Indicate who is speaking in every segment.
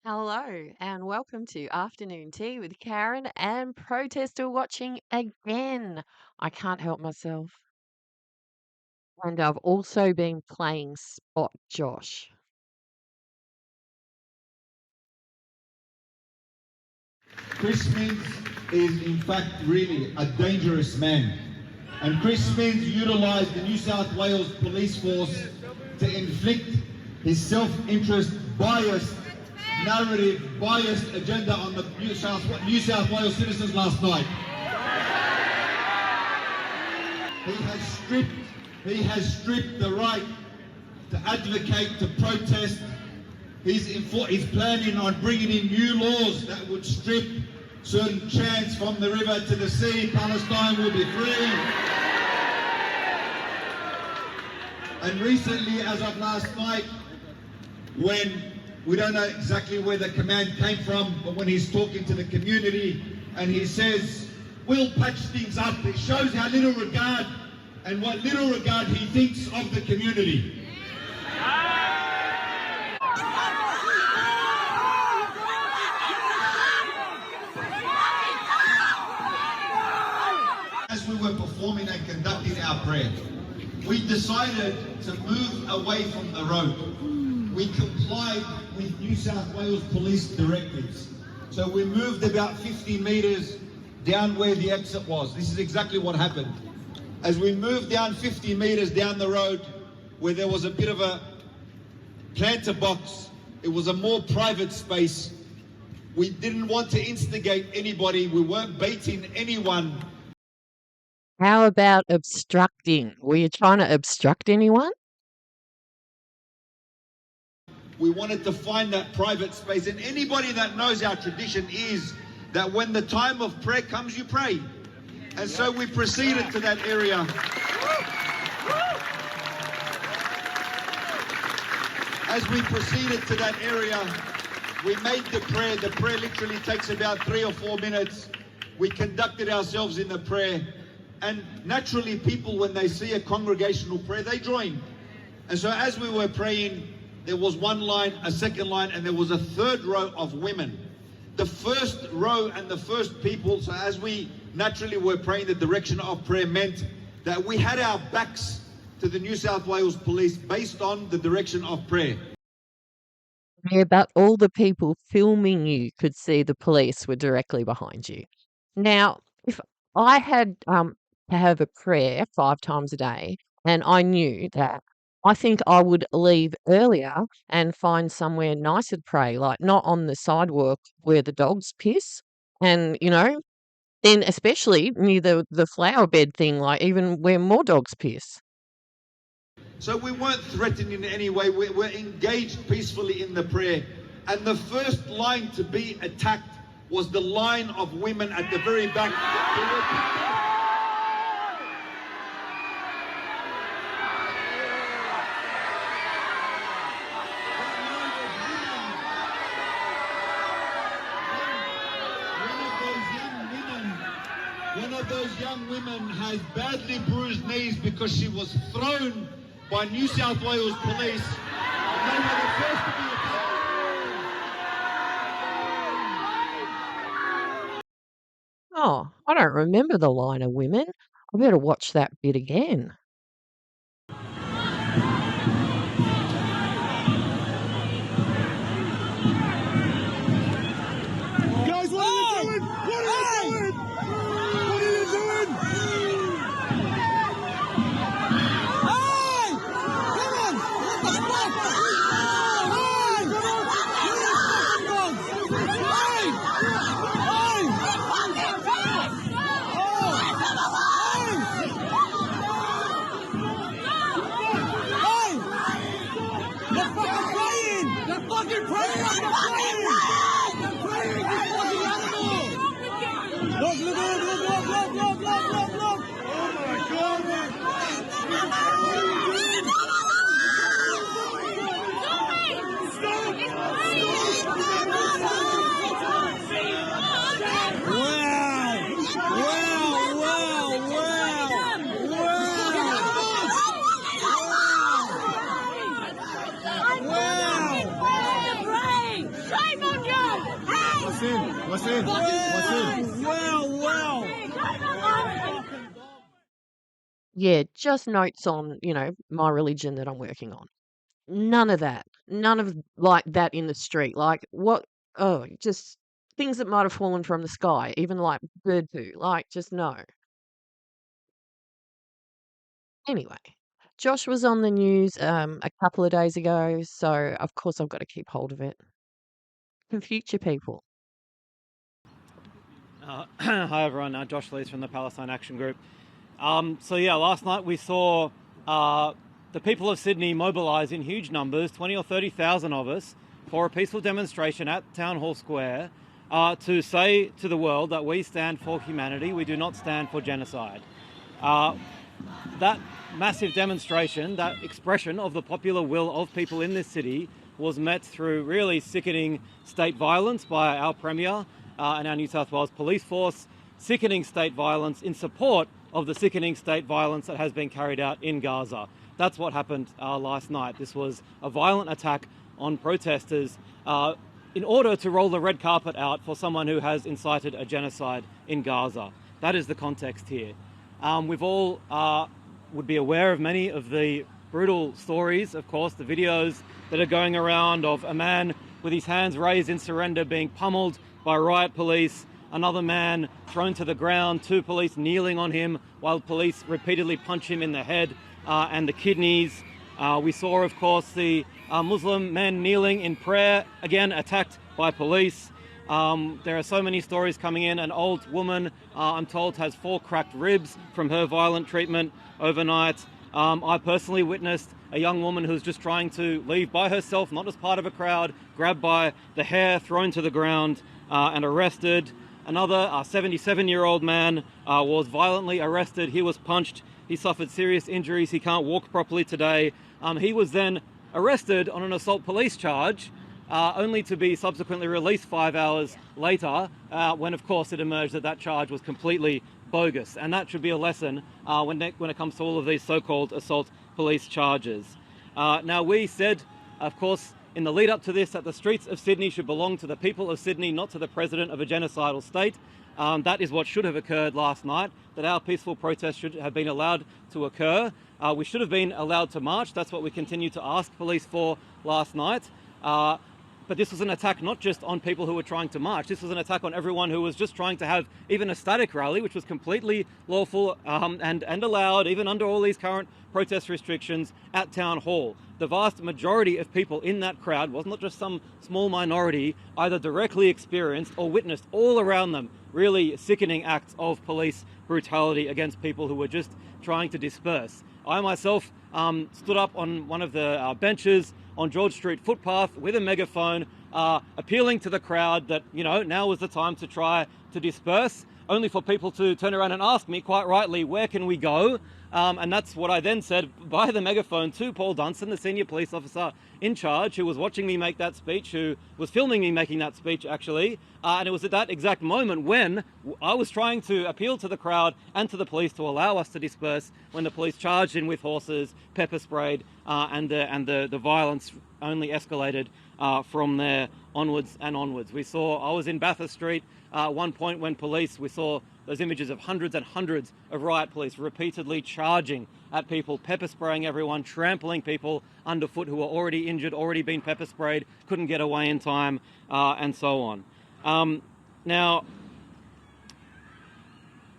Speaker 1: Hello and welcome to Afternoon Tea with Karen and Protestor watching again. I can't help myself. And I've also been playing Spot Josh.
Speaker 2: Chris Minns is in fact really a dangerous man. And Chris Minns utilised the New South Wales police force to inflict his self-interest, biased narrative, biased agenda on the New South Wales citizens last night. He has stripped the right to advocate, to protest. He's planning on bringing in new laws that would strip certain chants from the river to the sea. Palestine will be free. And recently, as of last night, when we don't know exactly where the command came from, but when he's talking to the community and he says, we'll patch things up, it shows how little regard and what little regard he thinks of the community. As we were performing and conducting our prayer, we decided to move away from the road. We complied with New South Wales police directives. So we moved about 50 metres down where the exit was. This is exactly what happened. As we moved down 50 metres down the road where there was a bit of a planter box, it was a more private space. We didn't want to instigate anybody. We weren't baiting anyone.
Speaker 1: How about obstructing? Were you trying to obstruct anyone?
Speaker 2: We wanted to find that private space, and anybody that knows our tradition is that when the time of prayer comes, you pray. And so we proceeded to that area. As we proceeded to that area, we made the prayer. The prayer literally takes about 3 or 4 minutes. We conducted ourselves in the prayer. And naturally, people, when they see a congregational prayer, they join. And so as we were praying, there was one line, a second line, and there was a third row of women. The first row and the first people, so as we naturally were praying, the direction of prayer meant that we had our backs to the New South Wales police based on the direction of prayer.
Speaker 1: Yeah, but all the people filming you could see the police were directly behind you. Now, if I had to have a prayer 5 times a day and I knew that, I think I would leave earlier and find somewhere nicer to pray, like not on the sidewalk where the dogs piss. And, then especially near the flower bed thing, like even where more dogs piss.
Speaker 2: So we weren't threatened in any way. We were engaged peacefully in the prayer. And the first line to be attacked was the line of women at the very back. One of those young women has badly bruised knees because she was thrown by New South Wales police. And they were the first to be attacked.
Speaker 1: Oh, I don't remember the line of women. I better watch that bit again.
Speaker 3: Guys, what are you doing? What are you doing? What are you doing? Hey! Come on! What the fuck? Hey! Hey! Hey! What's in? Well.
Speaker 1: Yeah, just notes on, my religion that I'm working on. None of that. None of like that in the street. Like what oh, just things that might have fallen from the sky, even like bird poo. Like just no. Anyway, Josh was on the news a couple of days ago, so of course I've got to keep hold of it. For future people.
Speaker 4: Hi everyone, Josh Lees from the Palestine Action Group. Last night we saw the people of Sydney mobilise in huge numbers, 20 or 30,000 of us, for a peaceful demonstration at Town Hall Square to say to the world that we stand for humanity, we do not stand for genocide. That massive demonstration, that expression of the popular will of people in this city, was met through really sickening state violence by our Premier and our New South Wales Police Force, sickening state violence in support of the sickening state violence that has been carried out in Gaza. That's what happened last night. This was a violent attack on protesters in order to roll the red carpet out for someone who has incited a genocide in Gaza. That is the context here. We've all would be aware of many of the brutal stories, of course, the videos that are going around of a man with his hands raised in surrender being pummeled by riot police, another man thrown to the ground, two police kneeling on him while police repeatedly punch him in the head and the kidneys. We saw, of course, the Muslim men kneeling in prayer, again attacked by police. There are so many stories coming in. An old woman, I'm told, has 4 cracked ribs from her violent treatment overnight. I personally witnessed a young woman who was just trying to leave by herself, not as part of a crowd, grabbed by the hair, thrown to the ground and arrested. Another 77-year-old man was violently arrested. He was punched. He suffered serious injuries. He can't walk properly today. He was then arrested on an assault police charge, only to be subsequently released 5 hours later, when of course it emerged that that charge was completely bogus. And that should be a lesson when it comes to all of these so-called assault police charges. Now, we said, of course, in the lead up to this, that the streets of Sydney should belong to the people of Sydney, not to the president of a genocidal state. That is what should have occurred last night, that our peaceful protest should have been allowed to occur. We should have been allowed to march. That's what we continue to ask police for last night. But this was an attack not just on people who were trying to march. This was an attack on everyone who was just trying to have even a static rally, which was completely lawful and allowed, even under all these current protest restrictions, at Town Hall. The vast majority of people in that crowd was not just some small minority, either directly experienced or witnessed all around them really sickening acts of police brutality against people who were just trying to disperse. I myself stood up on one of the benches on George Street footpath with a megaphone, appealing to the crowd that, now was the time to try to disperse, only for people to turn around and ask me, quite rightly, where can we go? And that's what I then said by the megaphone to Paul Dunstan, the senior police officer in charge, who was watching me make that speech, who was filming me making that speech, actually. And it was at that exact moment when I was trying to appeal to the crowd and to the police to allow us to disperse, when the police charged in with horses, pepper sprayed, and the violence only escalated from there onwards and onwards. I was in Bathurst Street at one point when we saw those images of hundreds and hundreds of riot police repeatedly charging at people, pepper spraying everyone, trampling people underfoot who were already injured, already been pepper sprayed, couldn't get away in time, and so on. Now,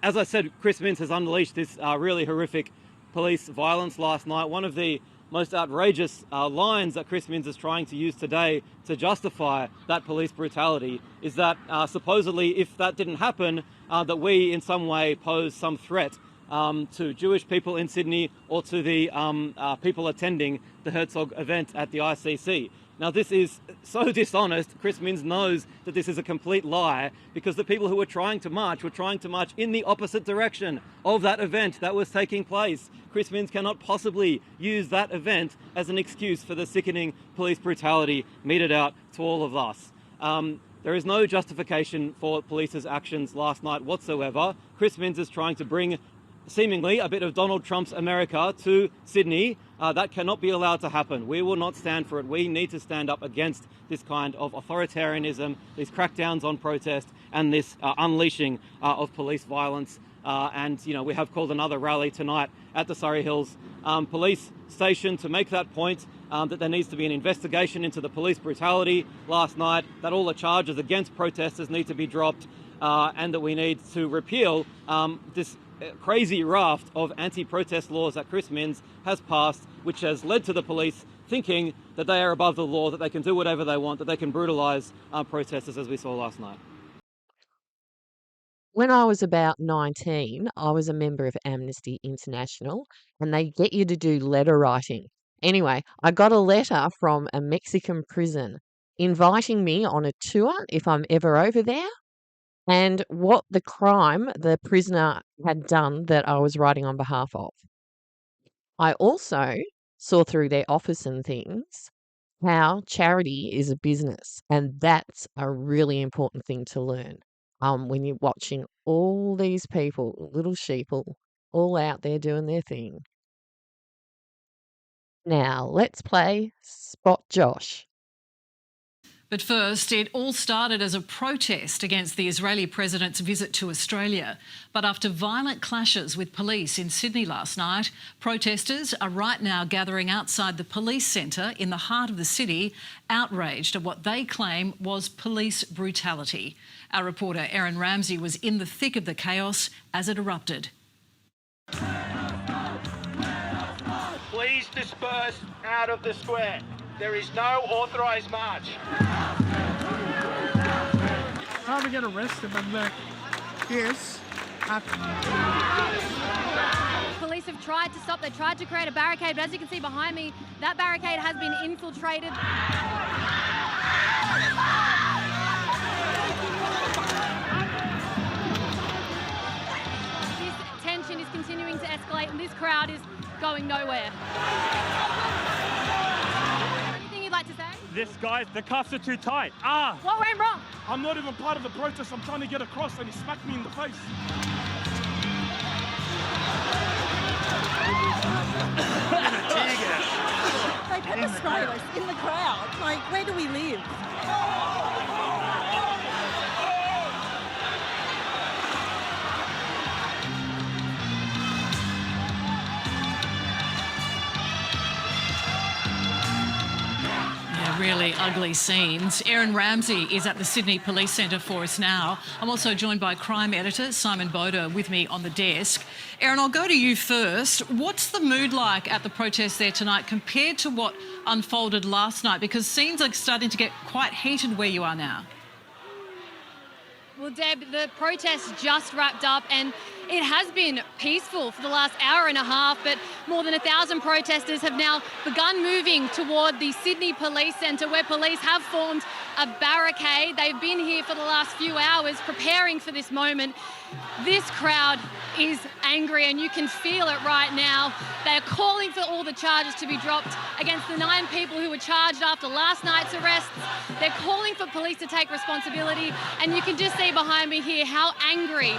Speaker 4: as I said, Chris Minns has unleashed this really horrific police violence last night. One of the most outrageous lines that Chris Minns is trying to use today to justify that police brutality is that supposedly if that didn't happen, that we in some way pose some threat to Jewish people in Sydney or to the people attending the Herzog event at the ICC. Now, this is so dishonest. Chris Minns knows that this is a complete lie, because the people who were trying to march in the opposite direction of that event that was taking place. Chris Minns cannot possibly use that event as an excuse for the sickening police brutality meted out to all of us. There is no justification for police's actions last night whatsoever. Chris Minns is trying to bring seemingly a bit of Donald Trump's America to Sydney, That cannot be allowed to happen. We will not stand for it. We need to stand up against this kind of authoritarianism, these crackdowns on protest, and this unleashing of police violence. And, we have called another rally tonight at the Surrey Hills Police Station to make that point, that there needs to be an investigation into the police brutality last night, that all the charges against protesters need to be dropped, and that we need to repeal this crazy raft of anti-protest laws that Chris Minns has passed, which has led to the police thinking that they are above the law, that they can do whatever they want, that they can brutalise protesters, as we saw last night.
Speaker 1: When I was about 19, I was a member of Amnesty International, and they get you to do letter writing. Anyway, I got a letter from a Mexican prison inviting me on a tour if I'm ever over there, and what the crime the prisoner had done that I was writing on behalf of. I also saw through their office and things how charity is a business, and that's a really important thing to learn. When you're watching all these people, little sheeple, all out there doing their thing. Now, let's play Spot Josh.
Speaker 5: But first, it all started as a protest against the Israeli president's visit to Australia. But after violent clashes with police in Sydney last night, protesters are right now gathering outside the police centre in the heart of the city, outraged at what they claim was police brutality. Our reporter Erin Ramsey was in the thick of the chaos as it erupted.
Speaker 6: Please disperse out of the square. There is no authorised march.
Speaker 3: Trying to get arrested, but yes.
Speaker 7: Police have tried to stop. They tried to create a barricade, but as you can see behind me, that barricade has been infiltrated. This tension is continuing to escalate, and this crowd is going nowhere. Anything you'd like to say?
Speaker 6: The cuffs are too tight.
Speaker 7: What went wrong?
Speaker 3: I'm not even part of the protest. I'm trying to get across, and he smacked me in the face.
Speaker 8: They pepper spray us in the crowd. Like, where do we live?
Speaker 5: Really ugly scenes. Erin Ramsey is at the Sydney Police Centre for us now. I'm also joined by crime editor Simon Boda with me on the desk. Erin, I'll go to you first. What's the mood like at the protest there tonight compared to what unfolded last night? Because scenes are starting to get quite heated where you are now.
Speaker 7: Well, Deb, the protest just wrapped up and it has been peaceful for the last hour and a half, but more than 1,000 protesters have now begun moving toward the Sydney Police Centre, where police have formed a barricade. They've been here for the last few hours preparing for this moment. This crowd is angry and you can feel it right now. They are calling for all the charges to be dropped against the 9 people who were charged after last night's arrests. They're calling for police to take responsibility, and you can just see behind me here how angry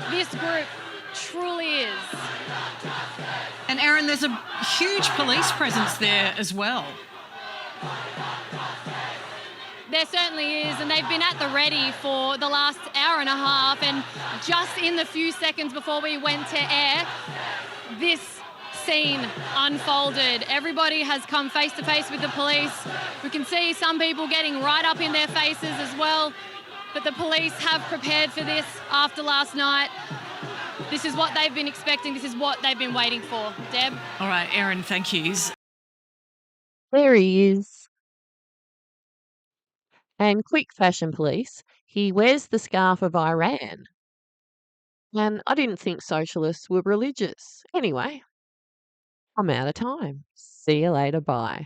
Speaker 7: this group truly is.
Speaker 5: And Erin, there's a huge police presence there as well.
Speaker 7: There certainly is, and they've been at the ready for the last hour and a half, and just in the few seconds before we went to air, this scene unfolded. Everybody has come face to face with the police. We can see some people getting right up in their faces as well, but the police have prepared for this after last night. This is what they've been expecting. This is what they've been waiting for. Deb?
Speaker 5: All right, Erin, thank you.
Speaker 1: There he is. And quick fashion police, he wears the scarf of Iran. And I didn't think socialists were religious. Anyway, I'm out of time. See you later. Bye.